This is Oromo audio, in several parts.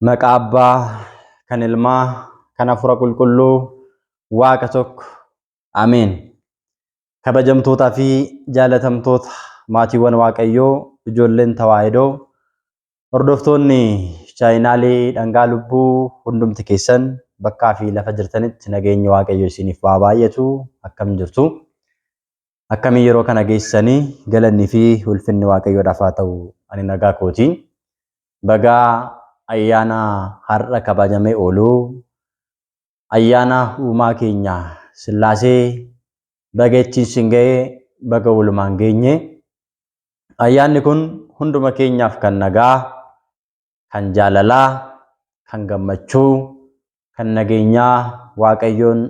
Maqaa Abbaa, kan Ilmaa, kan Hafuura Qulqulluu, Waaqa tokko. Ameen. Kabajamtootaa fi jaalatamtoota maatiiwwan Waaqayyoo, ijoolleen Tawaahidoo, hordoftoonni chaayinaalee dhangaa lubbuu hundumti keessan bakkaa fi lafa jirtanitti nageenya Waaqayyoo isiniif haa baay'atu. Akkam jirtu? Akkamii yeroo kana geessanii galannii fi ulfinni Waaqayyoodhaaf haa ta'u. Ani nagaa kooti. Bagaa ayyaana har'a kabajamee oolu ayyaana uumaa keenya Sillaasee baga ittiin sin ga'ee baga walumaan geenye. Ayyaanni kun hunduma keenyaaf kan nagaa, kan jaalalaa, kan gammachuu, kan nageenyaa Waaqayyoon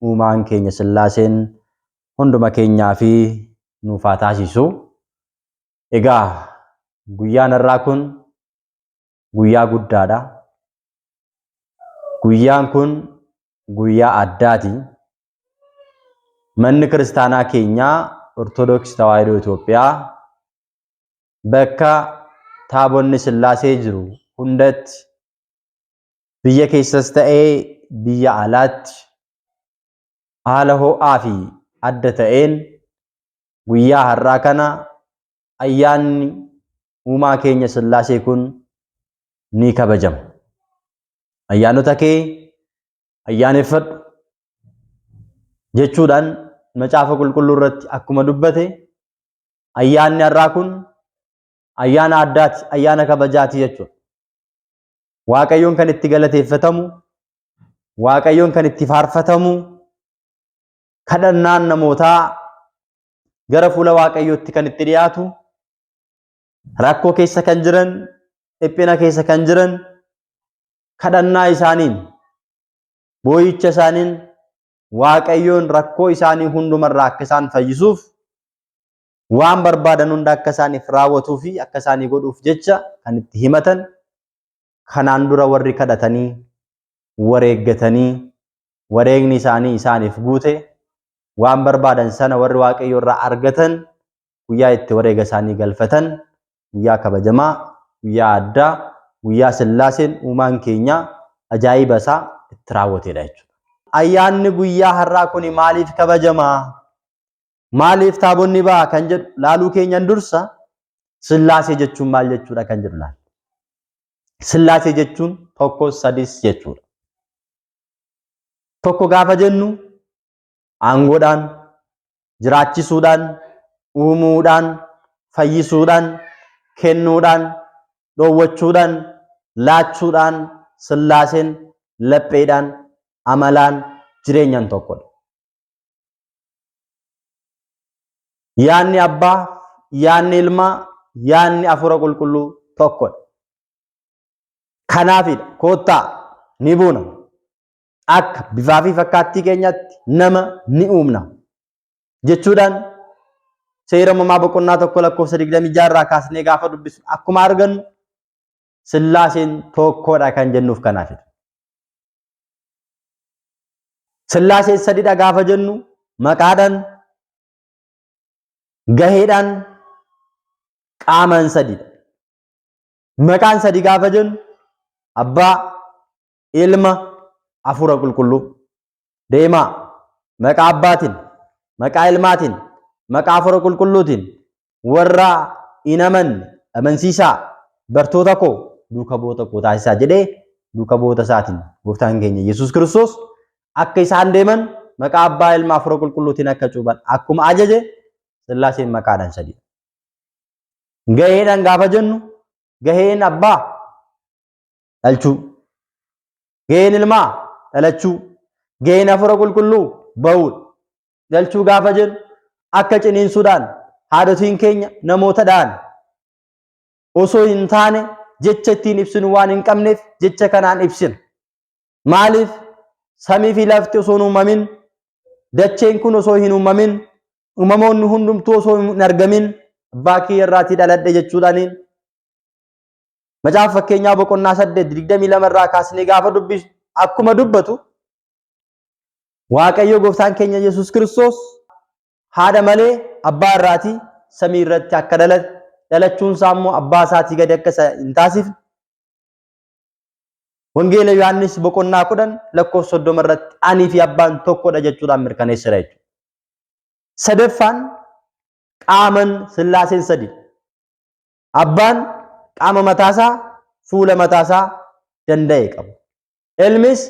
uumaan keenya Sillaaseen hunduma keenyaa fi nuuf haa taasisu. Egaa guyyaan har'aa kun guyyaa guddaadha. Guyyaan kun guyyaa addaati. Manni kiristaanaa keenyaa Ortodoksii Tawaahidoo Itoophiyaa bakka taabonni Sillaasee jiru hundatti biyya keessas ta'ee biyya alaatti haala ho'aa fi adda ta'een guyyaa har'aa kana ayyaanni uumaa keenya Sillaasee kun ni kabajama. Ayyaanota kee ayyaaneffadhu jechuudhaan macaafa qulqulluu irratti akkuma dubbate ayyaanni har'aa kun ayyaana addaati, ayyaana kabajaati jechuudha. Waaqayyoon kan itti galateeffatamu, Waaqayyoon kan itti faarfatamu, kadhannaan namootaa gara fuula Waaqayyootti kan itti dhiyaatu, rakkoo keessa kan jiran, dhiphina keessa kan jiran kadhannaa isaaniin, boo'icha isaaniin Waaqayyoon rakkoo isaanii hundumarraa akka isaan fayyisuuf waan barbaadan hunda akka isaaniif raawwatuu fi akka isaanii godhuuf jecha kan itti himatan, kanaan dura warri kadhatanii wareeggatanii wareegni isaanii isaaniif guute waan barbaadan sana warri Waaqayyoo irraa argatan guyyaa itti wareega isaanii galfatan guyyaa kabajamaa, guyyaa addaa, guyyaa Sillaaseen uumaan keenya ajaa'iba isaa itti raawwatedha jechuudha. Ayyaanni guyyaa har'aa kun maaliif kabajamaa? Maaliif taabonni ba'a kan jedhu laaluu keenyan dursa Sillaasee jechuun maal jechuudha kan jedhu laalla. Sillaasee jechuun tokko sadis jechuudha. Tokko gaafa jennu aangoodhaan, jiraachisuudhaan, uumuudhaan, fayyisuudhaan, kennuudhaan, dhoowwachuudhaan, laachuudhaan Sillaaseen lapheedhaan, amalaan jireenyaan tokkodha. Yaanni Abbaa, yaanni Ilmaa, yaanni Hafuura Qulqulluu tokkodha. Kanaafidha koottaa ni buuna. Akka bifaa fi fakkaattii keenyatti nama ni uumna jechuudhaan seera uumamaa boqonnaa 1:26 irraa kaasnee gaafa dubbisu akkuma argannu Sillaaseen tokkodha kan jennuuf kanaafidha. Sillaaseen sadidha gaafa jennu maqaadhaan, gaheedhaan, qaamaan sadidha. Maqaan sadi gaafa jennu Abbaa, Ilma, Hafuura Qulqulluu. Deemaa maqaa Abbaatiin, maqaa Ilmaatiin, maqaa Hafuura Qulqulluutiin warra hin amanne amansiisaa, bartoota koo duuka bu'oota koo taasisaa jedhee duuka bu'oota isaatiin Gooftaan keenya Yesuus Kiristoos akka isaan deeman maqaa Abbaa, Ilmaa, Hafuura Qulqulluutiin akka cuuban akkuma ajaje Sillaaseen maqaadhaan sadidha. Gaheedhaan gaafa jennu gaheen Abbaa dhalchuu, gaheen Ilmaa dhalachuu, gaheen Hafuura Qulqulluu ba'uudha. Dhalchuu gaafa jennu akka ciniinsuudhaan haadhotiin keenya namoota dhaan osoo hin taane jecha ittiin ibsinu waan hin qabneef jecha kanaan ibsina. Maaliif? Samii fi lafti osoo hin uumamin, dacheen kun osoo hin uumamin, uumamoonni hundumtuu osoo hin argamin abbaa kiyya irraatii dhaladhe jechuudhaaniin macaafa fakkeenyaa boqonnaa 8:22 irraa kaasnee gaafa dubbisu akkuma dubbatu Waaqayyo Gooftaan keenya Yesuus Kiristoos haadha malee abbaa irraatii samii irratti akka dhalate dhalachuun isaa immoo abbaa isaatii gadi akka hin taasifne Wangeela Yohaannis boqonnaa 10 lakkoofsa 30 irratti ani fi abbaan tokkodha jechuudhaan mirkaneesseera jechuudha. Sadaffaan qaaman sillaaseen sadi. Abbaan qaama mataasaa fuula mataasaa danda'e qaba. Ilmis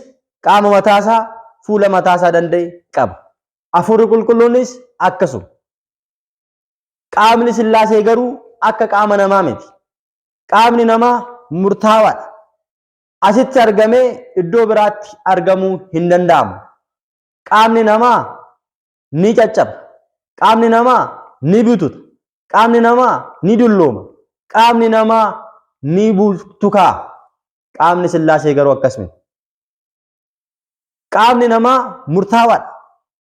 qaama mataasaa fuula mataasaa danda'e qaba. Hafuurri qulqulluunis akkasuma. Qaamni sillaasee garuu akka qaama namaa miti. Qaamni namaa murtaawaadha. Asitti argamee iddoo biraatti argamuu hin danda'amu. Qaamni namaa ni caccaba. Qaamni namaa ni bututa. Qaamni namaa ni dullooma. Qaamni namaa ni bultukaa. Qaamni sillaasee garuu akkas miti. Qaamni namaa murtaawaadha.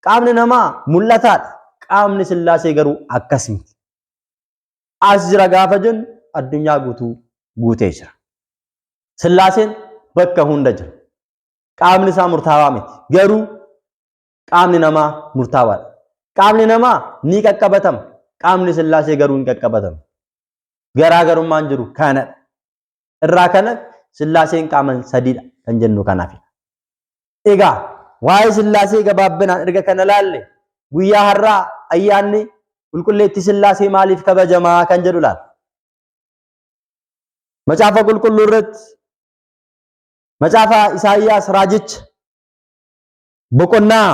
Qaamni namaa mul'ataadha. Qaamni sillaasee garuu akkas miti. As jira gaafa jennu addunyaa guutuu guutee jira. Sillaaseen bakka hunda jira. Qaamni isaa murtaawaa miti. Garuu qaamni namaa murtaawaadha. Qaamni namaa ni qaqqabatama. Qaamni sillaasee garuu hin qaqqabatamu. Garaagarummaan jiru kanadha. Irraa kana sillaaseen qaaman sadiidha kan jennu kanaaf. Egaa waa'ee sillaasee gabaabbinaan erga kana laalle guyyaa har'aa ayyaanni qulqulleetti sillaasee maaliif kabajamaa kan jedhu laata? Macaafa qulqulluu irratti macaafa Isaayyaas raajicha boqonnaa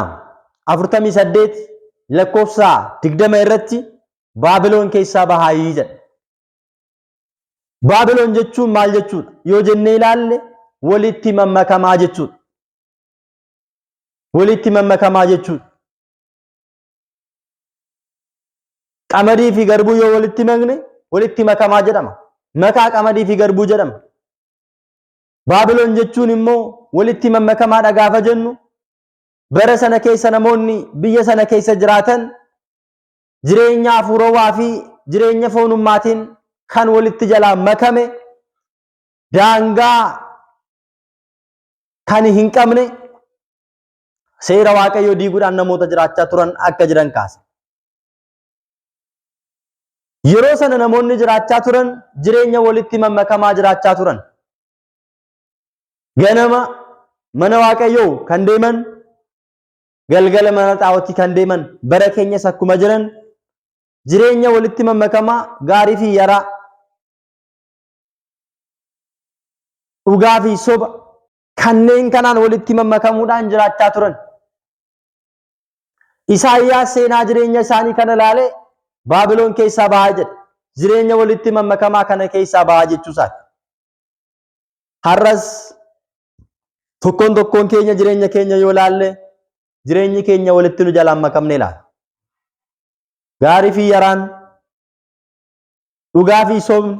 48 lakkoofsa 20 irratti Baabiloon keessaa bahaayii jedha. Baabiloon jechuun maal jechuudha? Yoo jennee ilaalle walitti mammakamaa jechuudha. Walitti mammakamaa jechuudha. Qamadii fi garbuu yoo walitti makne walitti makamaa jedhama. Makaa qamadii fi garbuu jedhama. Baabiloon jechuun immoo walitti mammakamaa gaafa jennu bara sana keessa namoonni biyya sana keessa jiraatan jireenya hafuurawaa fi jireenya foonummaatiin kan walitti jalaa makame daangaa kan hin qabne seera Waaqayyoo diiguudhaan namoota jiraachaa turan akka jiran kaasa. Yeroo sana namoonni jiraachaa turan jireenya walitti mammakamaa jiraachaa turan. Ganama mana Waaqayyoo kan deeman, galgala mana Xaawootii kan deeman bara keenyas akkuma jiran jireenya walitti mammakamaa gaarii fi yaraa, dhugaa fi soba kanneen kanaan walitti mammakamuudhaan jiraachaa turan. Isaayyaas seenaa jireenya isaanii kana ilaalee Baabiloon keessaa bahaa jedha. Jireenya walitti mammakamaa kana keessaa bahaa jechuusaati. Har'as tokkoon keenya jireenya keenya yoo ilaalle jireenyi keenya walitti nu jalaan makamne ilaala. Gaarii fi yaraan, dhugaa fi sobni,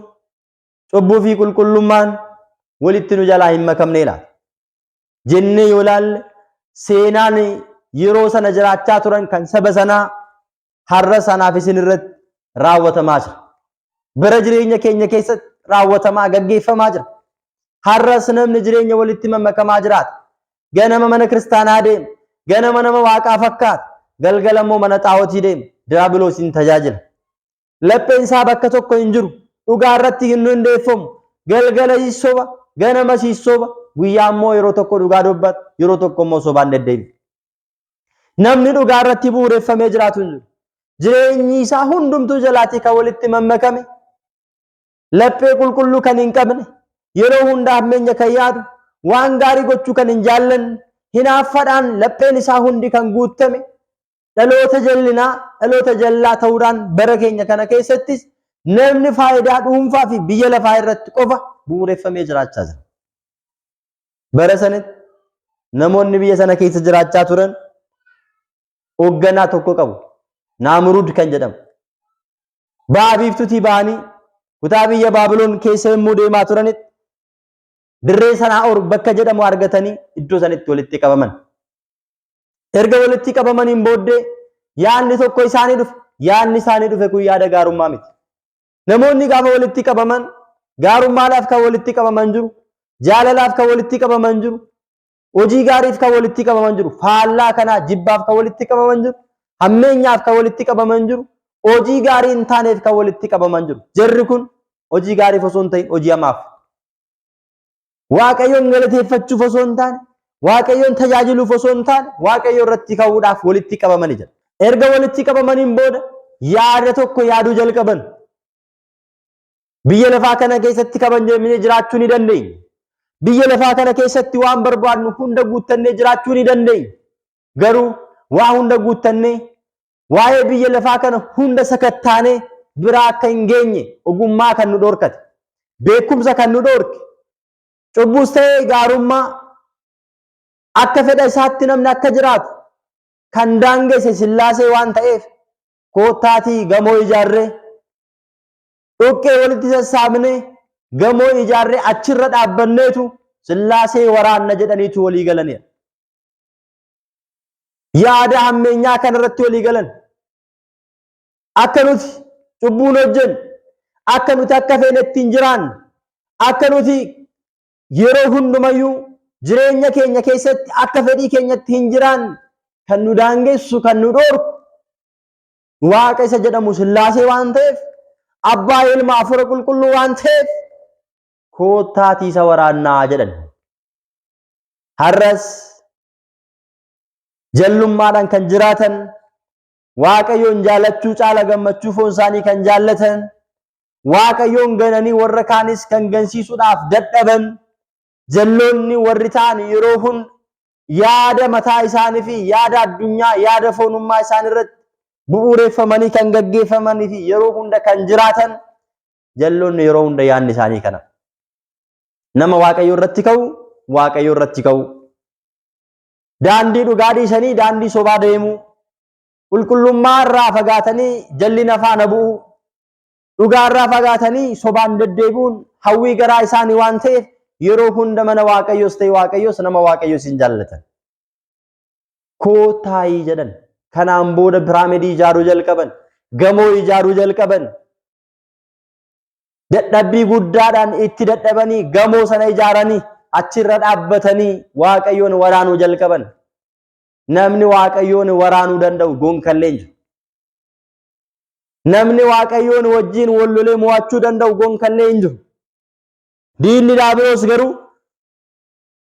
cubbuu fi qulqullummaan walitti nu jalaa hin makamne ilaala. Jennee yoo ilaalle seenaan yeroo sana jiraachaa turan kan saba sanaa har'a sanaaf isin irratti raawwatamaa jira. Bara jireenya keenya keessatti raawwatamaa gaggeeffamaa jira. Har'as namni jireenya walitti mammakamaa jiraata. Ganama mana kiristaanaa deema. Ganama nama waaqaa fakkaata. Galgala immoo mana xaawootii deema. Diyaabiloosiin tajaajila. Lapheen isaa bakka tokko hin jiru. Dhugaa irratti hin hundeeffamu. Galgala soba, ganama soba, guyyaa immoo yeroo tokko dhugaa dubbata, yeroo tokko immoo sobaan deddeebi'a. Namni dhugaa irratti bu'uureffamee jiraatu hin jiru. Jireenyi isaa hundumtuu jalaatii kan walitti mammakame, laphee qulqulluu kan hin qabne, yeroo hundaa hammeenya kan yaadu, waan gaarii gochuu kan hin jaallanne, hinaaffaadhaan lapheen isaa hundi kan guutame, dhaloota jallinaa, dhaloota jallaa ta'uudhaan bara keenya kana keessattis namni faayidaa dhuunfaa fi biyya lafaa irratti qofa bu'uureffamee jiraachaa jira. Bara sanatti namoonni biyya sana keessa jiraachaa turan hoogganaa tokko qabu. Naamruud kan jedhamu. Ba'a biiftuutii ba'anii kutaa biyya Baabiloon keessa yommuu deemaa turanitti dirree Sanaaor bakka jedhamu argatanii iddoo sanitti walitti qabaman. Erga walitti qabamaniin booddee yaadni tokko isaanii dhufe. Yaadni isaanii dhufe kun yaada gaarummaa miti. Namoonni gaafa walitti qabaman gaarummaadhaaf kan walitti qabaman jiru, jaalalaaf kan walitti qabaman jiru, hojii gaariif kan walitti qabaman jiru, faallaa kanaa jibbaaf kan walitti qabaman jiru, hammeenyaaf kan walitti qabaman jiru, hojii gaarii hin taaneef kan walitti qabaman jiru. Jarri kun hojii gaariif osoo hin ta'in hojii hamaaf waaqayyoon galateeffachuuf osoo hin taane waaqayyoon tajaajiluuf osoo hin taane waaqayyo irratti ka'uudhaaf walitti qabamanii jiru. Erga walitti qabamaniin booda yaada tokko yaaduu jalqaban. Biyya lafaa kana keessatti kabajamnee jiraachuu ni dandeenya. Biyya lafaa kana keessatti waan barbaadnu hunda guuttannee jiraachuu ni dandeenya. Garuu waa hunda guuttannee waa'ee biyya lafaa kana hunda sakattaanee biraa akka hin geenye ogummaa kan nu dhorkate, beekumsa kan nu dhorke, cubbuus ta'ee gaarummaa akka fedha isaatti namni akka jiraatu kan daangesse Sillaasee waan ta'eef koottaatii gamoo ijaarree dhoqqee walitti sassaabnee gamoo ijaarree achirra dhaabbanneetu Sillaasee waraanna jedhaniitu walii galaniidha. Yaada hammeenyaa kanarratti walii galan. Akka nuti cubbuun hojjennu, akka nuti akka feenetti hin jiraanne, akka nuti yeroo hundumayyuu jireenya keenya keessatti akka fedhii keenyatti hin jiraanne kan nu daangessu kan nu dhorku Waaqa isa jedhamu Sillaasee waan ta'eef, Abbaa Ilma Hafuura Qulqulluu waan ta'eef koottaatii isa waraannaa jedhan. Har'as jallummaadhaan kan jiraatan, waaqayyoon jaalachuu caala gammachuu foon isaanii kan jaallatan, waaqayyoon gananii warra kaanis kan gansiisuudhaaf dadhaban, jalloonni warri ta'an yeroo hunda yaada mataa isaanii fi yaada addunyaa, yaada foonummaa isaanii irratti bu'uureffamanii kan gaggeeffamanii fi yeroo hunda kan jiraatan, jalloonni yeroo hunda yaadni isaanii kana. Nama waaqayyo irratti ka'u, waaqayyo irratti ka'u. Daandii dhugaa dhiisanii daandii sobaa deemu. Qulqullummaa irraa fagaatanii jallina faana bu'u. Dhugaa irraa fagaatanii sobaan deddeebi'uun hawwii garaa isaanii waan ta'eef yeroo hunda mana waaqayyoos ta'e waaqayyoos nama waaqayyoos hin jaallatan. Koottaayii jedhan. Kanaan booda piraamidii ijaaruu jalqaban. Gamoo ijaaruu jalqaban. Dadhabbii guddaadhaan itti dadhabanii gamoo sana ijaaranii achirra dhaabbatanii waaqayyoon waraanuu jalqaban. Namni waaqayyoon waraanuu danda'u gonkallee hin jiru. Namni waaqayyoon wajjin wallolee mo'achuu danda'u gonkallee hin jiru. Diinni Daabiloos garuu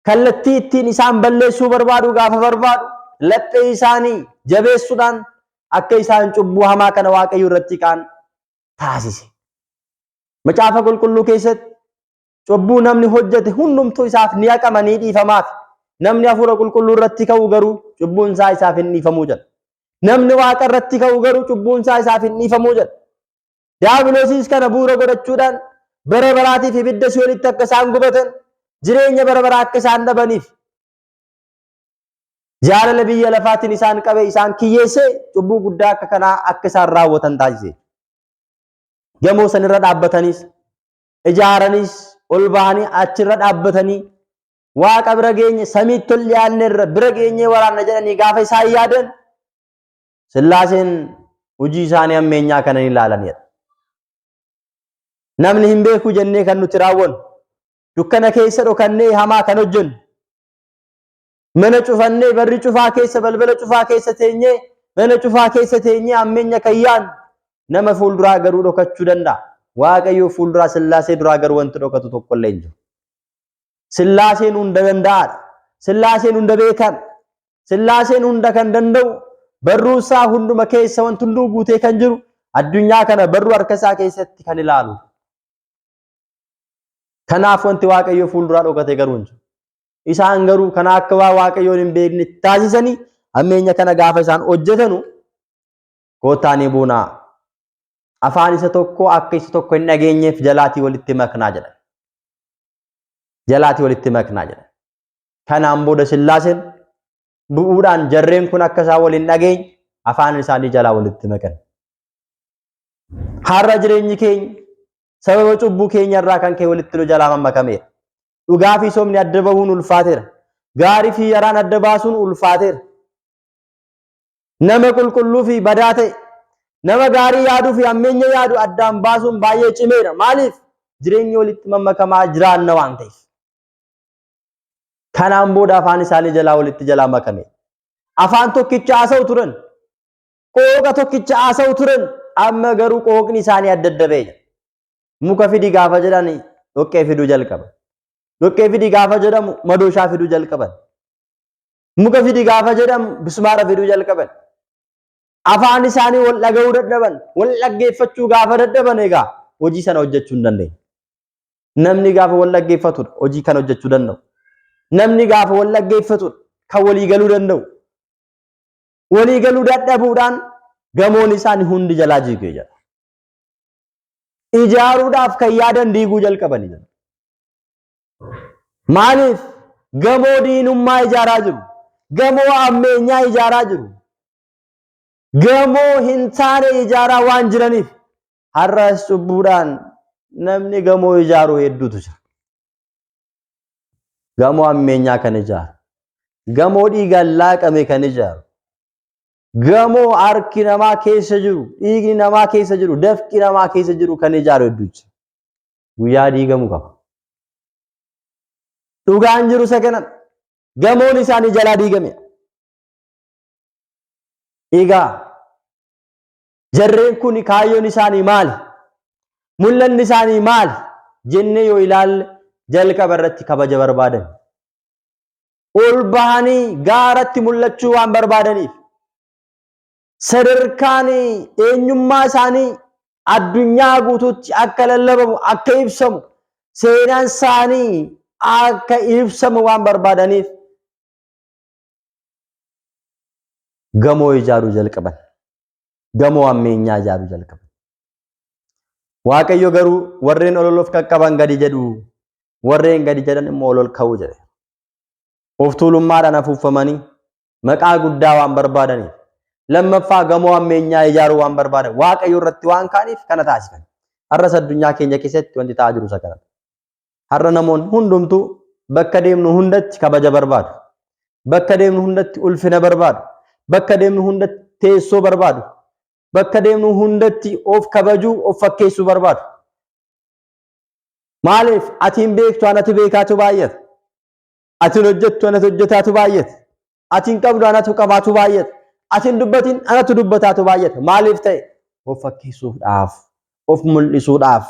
kallattii ittiin isaan balleessuu barbaadu gaafa barbaadu laphee isaanii jabeessuudhaan akka isaan cubbuu hamaa kana waaqayyo irratti ka'an taasise. Macaafa qulqulluu keessatti cubbuu namni hojjete hundumtuu isaaf ni haqama ni dhiifamaaf. Namni hafuura qulqulluu irratti ka'u garuu cubbuun isaa isaaf hin dhiifamuu jedha. Namni waaqa irratti ka'u garuu cubbuun isaa isaaf hin dhiifamuu jedha. Daabiloosis kana bu'uura godhachuudhaan bara baraatiif ibidda Si'oolitti akka isaan gubatan, jireenya bara baraa akka isaan dhabaniif jaalala biyya lafaatiin isaan qabe isaan kiyyeessee cubbuu guddaa akka kanaa akka isaan raawwatan taasise. Gamoo sanirra dhaabbatanis ijaaranis ol bahanii achirra dhaabbatanii waaqa bira geenye samiitti ol dhiyaanneerra bira geenyee waraanna jedhanii gaafa isaan yaadan Sillaaseen hojii isaanii hammeenyaa kana ni ilaalanidha. Namni hin beeku jennee kan nuti raawwannu dukkana keessa dhokannee hamaa kan hojjennu mana cufannee barri cufaa keessa balbala cufaa keessa teenyee mana cufaa keessa teenyee hammeenya kan yaadnu nama fuulduraa garuu dhokachuu danda'a. Waaqayyo fuulduraa Sillaasee duraa garuu wanti dhokatu tokkollee hin jiru. Sillaaseen hunda danda'aadha. Sillaaseen hunda beekan. Sillaaseen hunda kan danda'u barruu isaa hunduma keessa wanti hunduu guutee kan jiru addunyaa kana barruu harka isaa keessatti kan ilaalu. Kanaaf wanti waaqayyo fuulduraa dhokate garuu hin jiru. Isaan garuu kana akka waaqayyoon hin beekne taasisanii hammeenya kana gaafa isaan hojjetanu koottaanii buunaa. Afaan isa tokko akka isa tokko hin dhageenyeef jalaatii walitti maknaa jedhan. Jalaatii walitti maknaa jedhan. Kanaan booda Sillaaseen bu'uudhaan jarreen kun akka isaan waliin dhageenye afaan isaanii jalaa walitti makan. Har'a jireenyi keenya sababa cubbuu keenya irraa kan ka'e walitti nu jalaa makameera. Dhugaa fi sobni adda bahuun ulfaateera. Gaarii fi yaraan adda baasuun ulfaateera. Nama qulqulluu fi badaa ta'e nama gaarii yaaduu fi hammeenya yaadu addaan baasuun baay'ee cimeera. Maaliif? Jireenyi walitti makamaa jiraanna waan ta'eef. Kanaan booda afaan isaanii jalaa walitti jalaa makame. Afaan tokkicha haasa'u turan. Qooqa tokkicha haasa'u turan. Amma garuu qooqni isaanii adda adda ba'e. Muka fidi gaafa jedhan dhoqqee fiduu jalqaba. Dhoqqee fidi gaafa jedhamu madooshaa fiduu jalqaban. Muka fidi gaafa jedhamu bismaara fiduu jalqaban. Afaan isaanii wal dhaga'uu dadhaban, wal dhaggeeffachuu gaafa dadhaban egaa hojii sana hojjechuu hin dandeenye. Namni gaafa wal dhaggeeffatudha hojii kana hojjechuu danda'u. Namni gaafa wal dhaggeeffatudha kan walii galuu danda'u. Walii galuu dadhabuudhaan gamoon isaanii hundi jalaa jigee jira. Ijaaruudhaaf kan yaadan diiguu jalqabanii jiru. Maaliif gamoo diinummaa ijaaraa jiru? Gamoo ammeenyaa ijaaraa jiru. Gamoo hin taane ijaaraa waan jiraniif har'as cubbuudhaan namni gamoo ijaaru hedduutu jira. Gamoo ammeenyaa kan ijaaru, gamoo dhiigaan laaqame kan ijaaru, gamoo harki namaa keessa jiru, dhiigni namaa keessa jiru, dafqi namaa keessa jiru kan ijaaru hedduu jira. Guyyaa diigamuu qaba. Dhugaan jiru isa kana gamoon isaanii jalaa diigame. Egaa jarreen kun kaayyoon isaanii maali? Mul'anni isaanii maali? Jennee yoo ilaalle jalqaba irratti kabaja barbaadan. Ol bahanii gaaratti mul'achuu waan barbaadaniif sadarkaan eenyummaa isaanii addunyaa guutuutti akka lallabamu, akka ibsamu, seenaan isaanii akka ibsamu waan barbaadaniif gamoo ijaaruu jalqaban. Gamoo ammeenyaa ijaaruu jalqaban. Waaqayyo garuu warreen ololof qaqqaban gadi jedhu, warreen gadi jedhan immoo olol ka'uu jedhe. Of tuulummaadhaan afuufamanii maqaa guddaa waan barbaadaniif lammaffaa gamoo ammeenyaa ijaaruu waan barbaadan Waaqayyo irratti waan kaaniif kana taasisan. Har'as addunyaa keenya keessatti wanti ta'aa jiru isa kana. Har'a namoonni hundumtuu bakka deemnu hundatti kabaja barbaadu. Bakka deemnu hundatti ulfina barbaadu. Bakka deemnu hundatti teessoo barbaadu. Bakka deemnu hundatti of kabajuu, of fakkeessuu barbaadu. Maaliif atiin beektu anatu beekaatu baay'ata. Atiin hojjettu anatu hojjetaatu baay'ata. Atiin qabdu anatu qabaatu baay'ata. Atiin dubbatiin anatu dubbataatu baay'ata. Maaliif ta'e? Of fakkeessuudhaaf, of mul'isuudhaaf,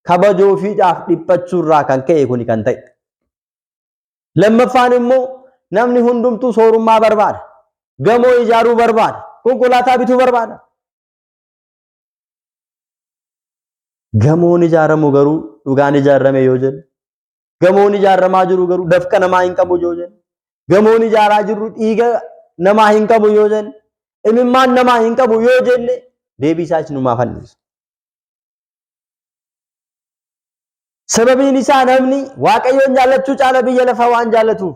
kabajoo fiidhaaf dhiphachuurraa kan ka'e kuni kan ta'e. Lammaffaan immoo namni hundumtuu soorummaa barbaada. Gamoo ijaaruu barbaada. Konkolaataa bituu barbaada. Gamoon ijaaramu garuu dhugaan ijaarame yoo jennu, gamoon ijaaramaa jiru garuu dafqa namaa hin qabu yoo jennu, gamoon ijaaraa jiru dhiiga namaa hin qabu yoo jennu, imimmaan namaa hin qabu yoo jenne deebii isaa isinumaa fannisa. Sababiin isaa namni Waaqayyoon jaallachuu caala biyya lafaa waan jaallatuuf,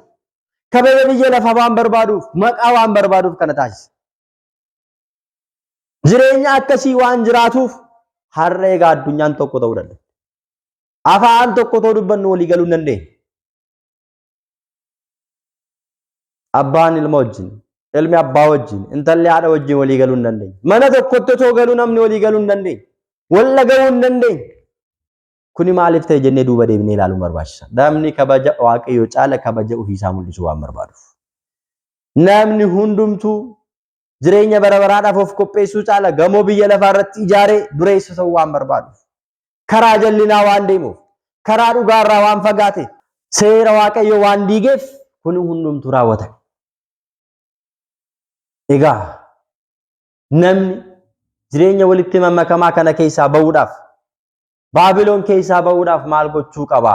kabaja biyya lafaa waan barbaaduuf, maqaa waan barbaaduuf kana taasisa. Jireenya akkasii waan jiraatuuf har'a egaa addunyaan tokko ta'uu danda'a. Afaan tokko ta'uu dubbannu walii galuu hin dandeenye. Abbaan ilma wajjin, ilmi abbaa wajjin, intalli haadha wajjin walii galuu hin dandeenye. Mana tokkotti otoo galuu namni walii galuu hin dandeenye. Wal dhaga'uu hin dandeenye. Kuni maaliif ta'e jennee duuba deebinee ilaaluun barbaachisa. Namni kabaja Waaqayyoo caala kabaja ofiisaa mul'isuu waan barbaaduuf. Namni hundumtuu jireenya bara baraadhaaf of qopheessuu caala gamoo biyya lafaa irratti ijaaree dureessa ta'uu waan barbaaduuf. Karaa jallinaa waan deemuuf, karaa dhugaarraa waan fagaateef, seera Waaqayyoo waan diigeef kuni hundumtuu raawwatame. Egaa namni jireenya walitti mamakamaa kana keessaa bahuudhaaf, Baabiloon keessaa bahuudhaaf maal gochuu qaba?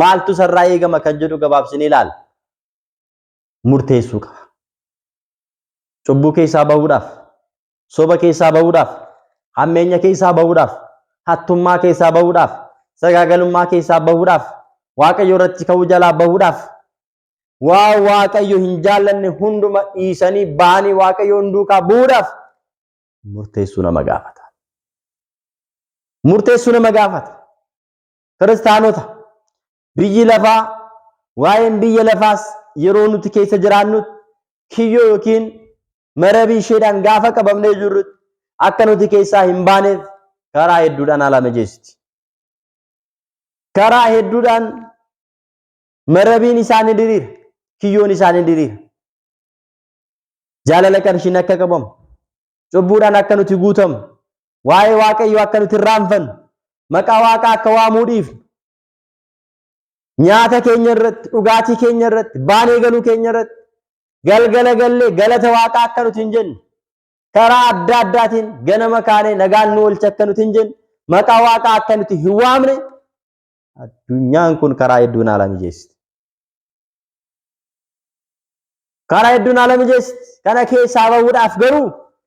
Maaltu sarraa eegama kan jedhu gabaabsinee ilaalla. Murteessuu qaba. Cubbuu keessaa bahuudhaaf, soba keessaa bahuudhaaf, hammeenya keessaa bahuudhaaf, hattummaa keessaa bahuudhaaf, sagaagalummaa keessaa bahuudhaaf, Waaqayyo irratti ka'uu jalaa bahuudhaaf, waa Waaqayyo hin jaallanne hunduma dhiisanii bahanii Waaqayyoon duukaa bu'uudhaaf murteessuu nama gaafata. Murteessuu nama gaafata. Kiristaanota biyyi lafaa, waa'een biyya lafaas yeroo nuti keessa jiraannutti kiyyoo yookiin marabii isheedhaan gaafa qabamnee jirrutti akka nuti keessaa hin baaneef karaa hedduudhaan haala mijeessiti. Karaa hedduudhaan marabiin isaanii diriira, kiyyoon isaanii diriira. Jaalala qarshiin akka qabamu, cubbuudhaan akka nuti guutamu, waa'ee Waaqayyoo akka nuti irraanfannu, maqaa Waaqaa akka waamuu dhiifnu, nyaata keenya irratti dhugaatii keenya irratti baanee galuu keenya irratti galgala gallee galata waaqaa akka nuti hin jenne karaa adda addaatiin ganama kaanee nagaan nu oolcha akka nuti hin jenne maqaa waaqaa akka nuti hin waamne addunyaan kun karaa hedduun haala mijeessiti. Karaa hedduun haala mijeessiti. Kana keessaa bahuudhaaf garuu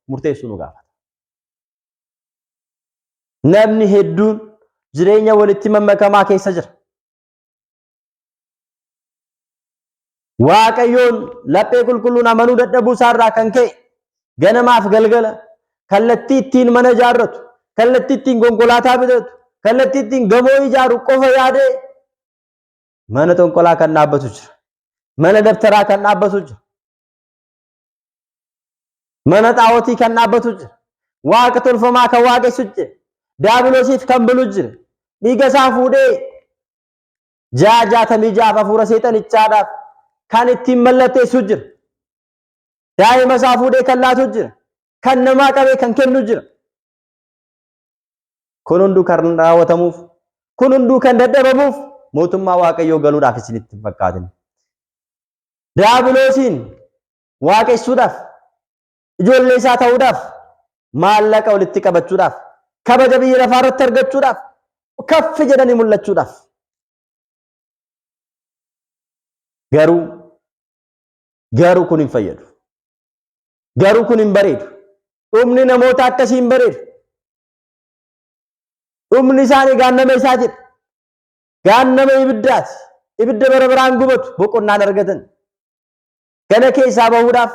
murteessuu nu gaafata. Namni hedduun jireenya walitti mammakamaa keessa jira. Waaqayyoon laphee qulqulluun amanuu dadhabuu isaarraa kan ka'e ganamaaf galgala kallattii ittiin mana ijaarratu, kallattii ittiin konkolaataa bitatu, kallattii ittiin gamoo ijaaru qofa yaadee mana tonkolaa kan dhaabbatu jira. Mana dabtaraa kan dhaabbatu jira. Mana xaawotii kan dhaabbatu jira. Waaqa tolfamaa kan waaqessu jira. Daabiloosiif kan bulu jira. Dhiiga isaa fuudhee jaatamii jaaf hafuura seexanichaadhaaf kan ittiin mallatteessu jira. Daa'ima isaa fuudhee kan laatu jira. Kan namaa qabee kan kennu jira. Kun hunduu kan raawwatamuuf, kun hunduu kan dadhabamuuf mootummaa Waaqayyoo galuudhaaf isinitti fakkaatin. Daabiloosiin waaqessuudhaaf, ijoollee isaa ta'uudhaaf, maallaqa walitti qabachuudhaaf, kabaja biyya lafaa irratti argachuudhaaf, kaffi jedhanii mul'achuudhaaf. Garuu kun hin fayyadu. Garuu kun hin bareedu. Dhumni namoota akkasii hin bareedu. Dhumni isaanii gaannama isaatiidha. Gaannama ibiddaati. Ibidda bara baraan gubatu boqonnaan argatan. Kana keessaa bahuudhaaf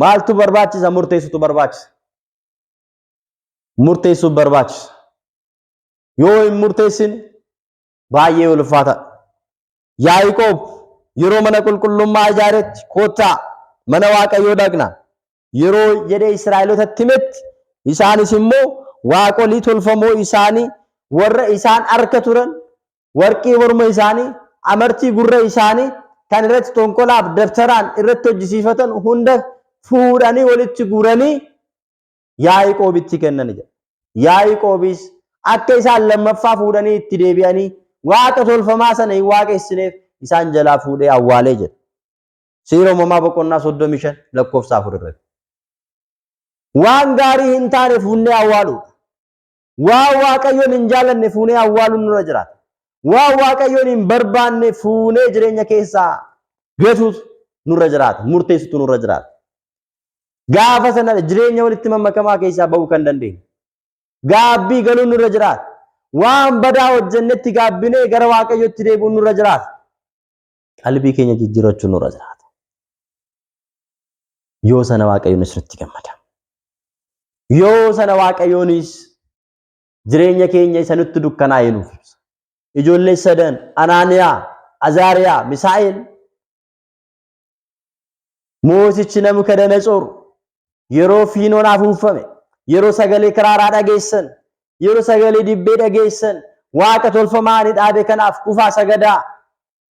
maaltu barbaachisa? Murteessutu barbaachisa. Murteessuuf barbaachisa. Yoo hin murteessin baay'ee ulfaata. Yaaqoob yeroo mana qulqullummaa ijaaretti koottaa mana Waaqayyoo dhaqna yeroo jedhee Israa'elootatti himetti isaanis immoo waaqolii tolfamoo isaanii warra isaan harka turan warqii morma isaanii amartii gurra isaanii kan irratti tonkolaaf dabtaraan irratti hojjisiifatan hunda fuudhanii walitti guuranii Yaaqoobitti kennan jedha. Yaaqoobis akka isaan lammaffaa fuudhanii itti deebi'anii waaqa tolfamaa sana hin waaqessineef isaan jalaa fuudhee awwaalee jedha. Seera uumamaa boqonnaa 35 lakkoofsa 4 irratti. Waan gaarii hin taane fuunee awwaaluudha. Waan Waaqayyoon hin jaallanne fuunee awwaaluun nurra jiraata. Waan Waaqayyoon hin barbaanne fuunee jireenya keessaa gatuutu nurra jiraata. Murteessitu nurra jiraata. Gaafa sana jireenya walitti mammakamaa keessaa bahuu kan dandeenyu. Gaabbii galuun nurra jiraata. Waan badaa hojjennetti gaabbinee gara Waaqayyootti deebi'uun nurra jiraata. Qalbii keenya jijjiirrachuun nurra jiraata. Yoo sana Waaqayyoon isinitti gammada. Yoo sana Waaqayyoonis jireenya keenya isa nutti dukkanaa'e nuuf ibsa. Ijoollee sadan Anaaniyaa, Azaariyaa, Misaa'eel mootichi Nabukadnezar yeroo fiinoon afuufame, yeroo sagalee kiraaraa dhageessan, yeroo sagalee dibbee dhageessan, waaqa tolfamaa ni dhaabe kanaaf kufaa sagadaa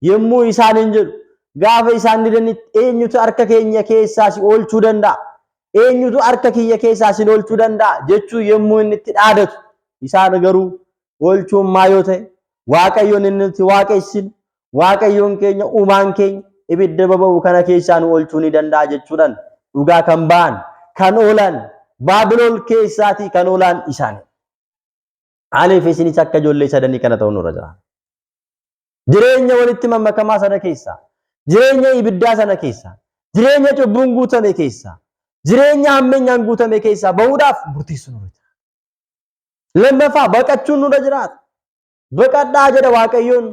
yommuu isaaniin jedhu gaafa isaan didanitti eenyutu harka keenya keessaa si oolchuu danda'a? Eenyutu harka kiyya keessaa si oolchuu danda'a jechuu yommuu inni itti dhaadatu isaan garuu oolchuun maa yoo ta'e Waaqayyoon inni itti waaqessin Waaqayyoon keenya uumaan keenya ibidda baba'u kana keessaa nu oolchuu ni danda'a jechuudhaan dhugaa kan ba'an kan oolan Baabiloon keessaatii kan oolan isaanii. Aniif isinis akka ijoollee sadanii kana ta'uu nurra jira. Jireenya walitti mammakamaa sana keessaa, jireenya ibiddaa sana keessaa, jireenya cubbuun guutame keessaa, jireenya hammeenyaan guutame keessaa bahuudhaaf murteessuu nurra jira. Lammaffaa baqachuun nurra jiraata. Baqadhaa jedha Waaqayyoon.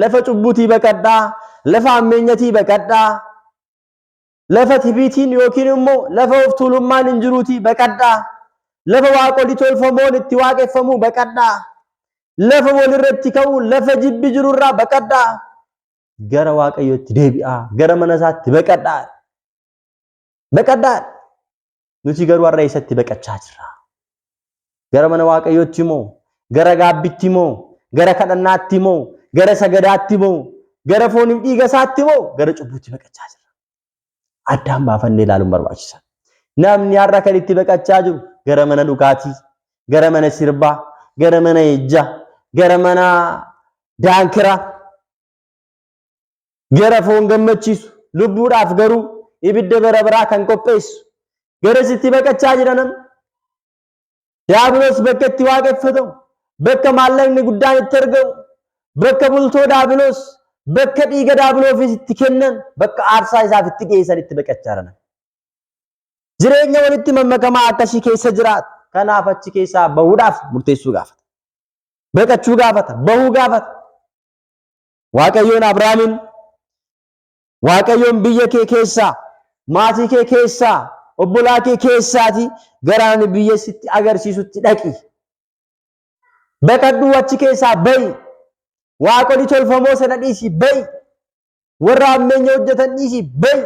Lafa cubbuutii baqadhaa, lafa hammeenyatii baqadhaa, lafa tibiitiin yookiin immoo lafa of tuulummaan hin jiruutii baqadhaa, lafa waaqolii tolfamoon itti waaqeffamuu baqadhaa, lafa walirratti ka'uu lafa jibbi jirurraa baqadhaa, gara Waaqayyootti deebi'aa, gara mana isaatti baqadhaa. Baqadhaa. Nuti garuu har'a eessatti baqachaa jirra? Gara mana Waaqayyootti moo, gara gaabbitti moo, gara kadhannaatti moo, gara sagadaatti moo, gara fooniif dhiiga isaatti moo, gara cubbuutti baqachaa jirra? Addaan baafannee ilaaluun barbaachisa. Namni har'a kan itti baqachaa jiru gara mana dhugaatii, gara mana sirbaa, gara mana ejjaa, gara mana daankiraa, gara foon gammachiisu lubbuudhaaf garuu ibidda bara baraa kan qopheessu gara sitti baqachaa jiranan diiyaabiloos bakka itti waaqeffatamu bakka maallaqni guddaan itti argamu bakka bultoo diiyaabiloos bakka dhiiga diiyaabiloofis itti kennan bakka aarsaa isaaf itti geessan itti baqachaa jiranan jireenya walitti mammakamaa akkasii keessa jiraat kanaaf achi keessaa bahuudhaaf murteessuu gaafata baqachuu gaafata bahuu gaafata waaqayyoon Abrahaamin waaqayyoon biyya kee keessaa maatii kee keessaa obbolaa kee keessaati garaan biyya sitti agarsiisutti dhaqi baqadhu achi keessaa bahi waaqolii tolfamoo sana dhiisi bahi warra ammeenya hojjetan dhiisi bahi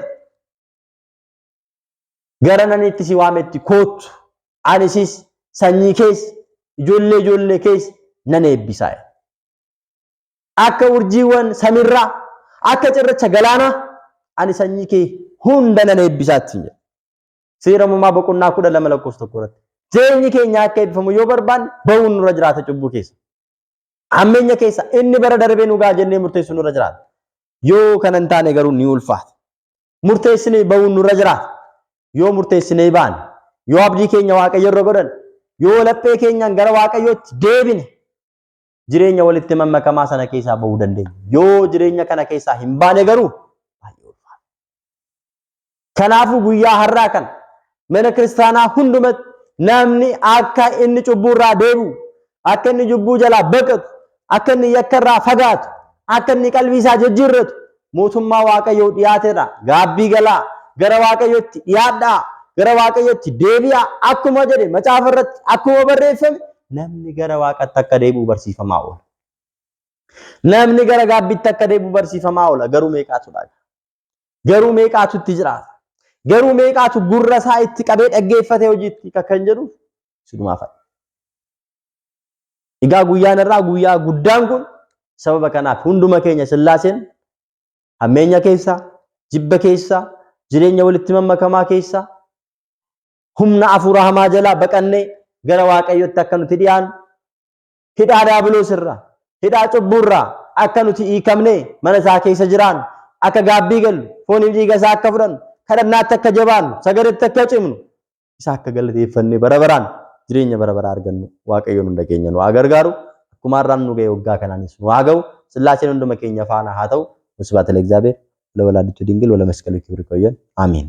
garananitti si waametti kootu anisis sanyii kees ijoollee kees nan eebbisaa akka urjiiwwan samirraa akka cirracha galaana ani sanyii kee hunda nan eebbisaatti seera uumamaa boqonnaa 12 lakkoofsa tokko irratti jireenyi keenya akka eebbifamu yoo barbaanne bahuun nurra jiraata cubbuu keessa ammeenya keessa inni bara darbee nu gaa jennee murteessuun nurra jiraata yoo kana hin taane garuu ni ulfaata murteessinee bahuun nurra jiraata yoo murteessinee baane yoo abdii keenya waaqayyo irra godhan yoo laphee keenyaan gara waaqayyootti deebine jireenya walitti mammakamaa sana keessaa bahuu dandeenya yoo jireenya kana keessaa hin baane garuu baay'ee ulfaata kanaafuu guyyaa har'aa kan mana kiristaanaa hundumatti namni akka inni cubbuurraa deebi'u akka inni cubbuu jalaa baqatu akka inni yakkarraa fagaatu akka inni qalbii isaa jijjiirratu mootummaa waaqayyoo dhiyaateera gaabbii galaa gara waaqayyootti dhiyaadhaa gara waaqayyootti deebi'aa akkuma jedhe macaafa irratti akkuma barreeffame namni gara waaqatti akka deebi'u barsiifamaa oola namni gara gaabbiitti akka deebi'u barsiifamaa oola garuu meeqaatudha garuu meeqaatutti jiraata garuu meeqaatu gurra isaa itti qabee dhaggeeffate hojiitti kan jedhu sidumaa fa'i egaa guyyaan irraa guyyaa guddaan kun sababa kanaaf hunduma keenya sillaaseen hammeenya keessa jibba keessa jireenya walitti mammakamaa keessa humna afuura hamaa jalaa baqannee gara waaqayyootti akka nuti dhiyaan hidhaa diiyaabiloos irraa hidhaa cubbuurraa akka nuti hiikamne mana isaa keessa jiraan akka gaabbii gallu fooniif dhiiga isaa akka fudhannu kadhannaatti akka jabaannu sagaletti akka cimnu isa akka galateeffannee bara baraan jireenya bara baraa argannu waaqayyoon hunda keenya nu haa gargaaru akkuma har'aan nu ga'e waggaa kanaanis nu haa ga'u sillaaseen hunduma keenya faana haa ta'u ምስባተ ለእግዚአብሔር ለወላዲቱ ድንግል ወለመስቀሉ ክብር ይቆየን አሜን